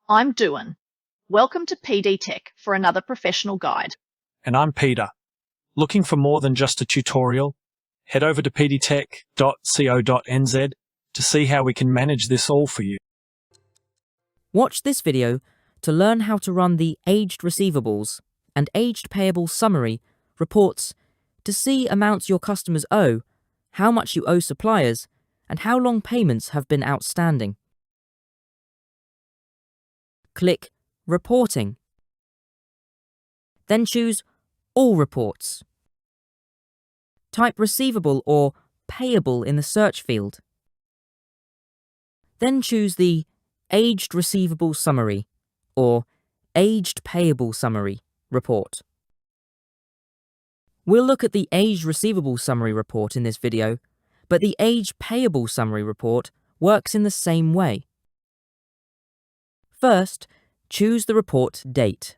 I'm Duan. Welcome to PD Tech for another professional guide. And I'm Peter. Looking for more than just a tutorial? Head over to pdtech.co.nz to see how we can manage this all for you. Watch this video to learn how to run the Aged Receivables and Aged Payables Summary reports to see amounts your customers owe, how much you owe suppliers, and how long payments have been outstanding. Click Reporting. Then choose All Reports. Type Receivable or Payable in the search field. Then choose the Aged Receivable Summary or Aged Payable Summary report. We'll look at the Aged Receivable Summary report in this video, but the Aged Payable Summary report works in the same way. First, choose the report date.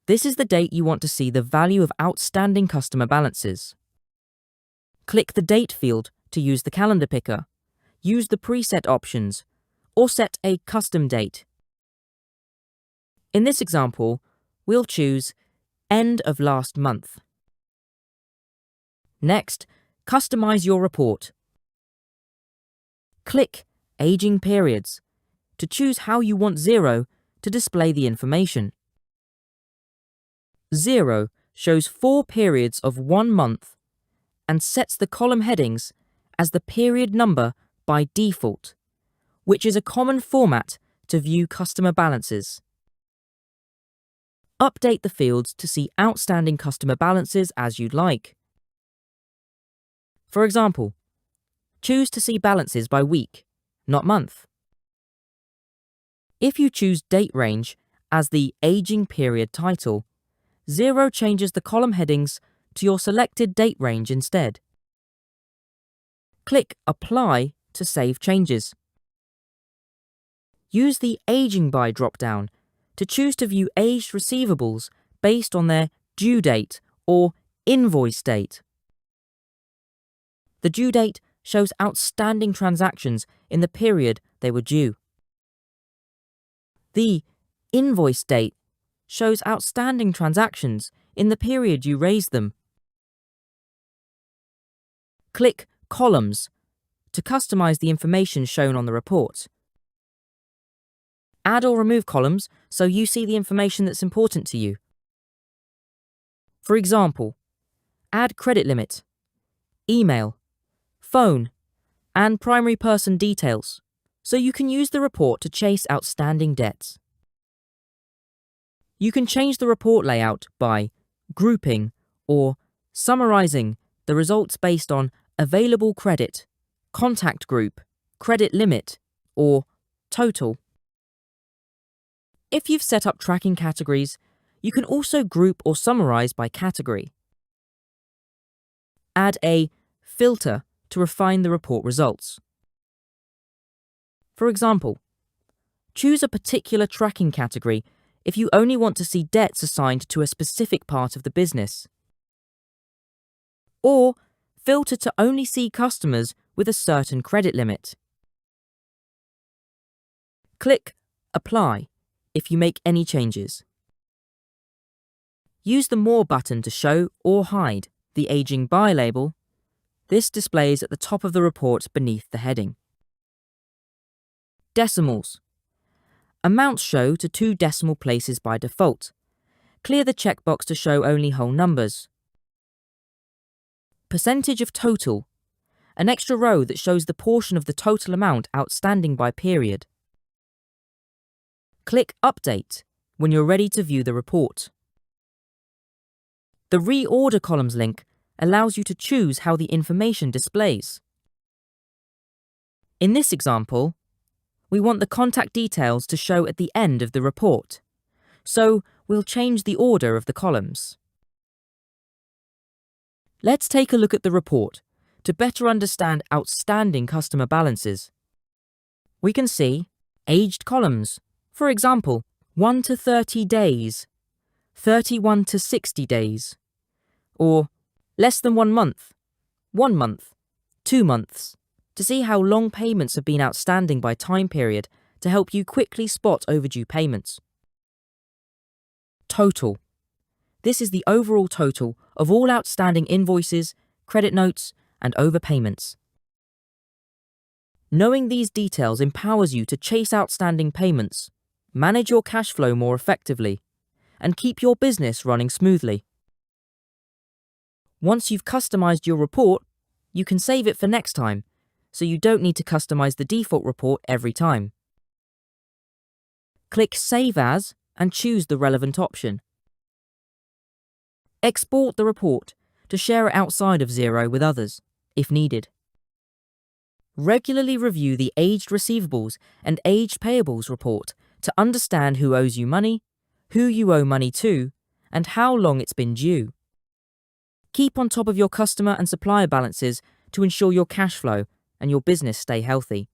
This is the date you want to see the value of outstanding customer balances. Click the Date field to use the calendar picker, use the preset options, or set a custom date. In this example, we'll choose End of last month. Next, customize your report. Click Aging Periods to choose how you want Xero to display the information. Xero shows 4 periods of 1 month and sets the column headings as the period number by default, which is a common format to view customer balances. Update the fields to see outstanding customer balances as you'd like. For example, choose to see balances by week, not month. If you choose Date Range as the Aging Period title, Xero changes the column headings to your selected date range instead. Click Apply to save changes. Use the Aging By drop-down to choose to view aged receivables based on their due date or invoice date. The due date shows outstanding transactions in the period they were due. The invoice date shows outstanding transactions in the period you raised them. Click Columns to customize the information shown on the report. Add or remove columns so you see the information that's important to you. For example, add credit limit, email, phone, and primary person details, so you can use the report to chase outstanding debts. You can change the report layout by grouping or summarizing the results based on available credit, contact group, credit limit, or total. If you've set up tracking categories, you can also group or summarize by category. Add a filter to refine the report results. For example, choose a particular tracking category if you only want to see debts assigned to a specific part of the business. Or filter to only see customers with a certain credit limit. Click Apply if you make any changes. Use the More button to show or hide the Aging By label. This displays at the top of the report beneath the heading. Decimals. Amounts show to 2 decimal places by default. Clear the checkbox to show only whole numbers. Percentage of total. An extra row that shows the portion of the total amount outstanding by period. Click Update when you're ready to view the report. The Reorder Columns link allows you to choose how the information displays. In this example, we want the contact details to show at the end of the report, so we'll change the order of the columns. Let's take a look at the report to better understand outstanding customer balances. We can see aged columns, for example, 1 to 30 days, 31 to 60 days, or less than 1 month, 1 month, 2 months. To see how long payments have been outstanding by time period, to help you quickly spot overdue payments. Total. This is the overall total of all outstanding invoices, credit notes, and overpayments. Knowing these details empowers you to chase outstanding payments, manage your cash flow more effectively, and keep your business running smoothly. Once you've customized your report, you can save it for next time, so you don't need to customize the default report every time. Click Save As and choose the relevant option. Export the report to share it outside of Xero with others, if needed. Regularly review the Aged Receivables and Aged Payables report to understand who owes you money, who you owe money to, and how long it's been due. Keep on top of your customer and supplier balances to ensure your cash flow and your business stay healthy.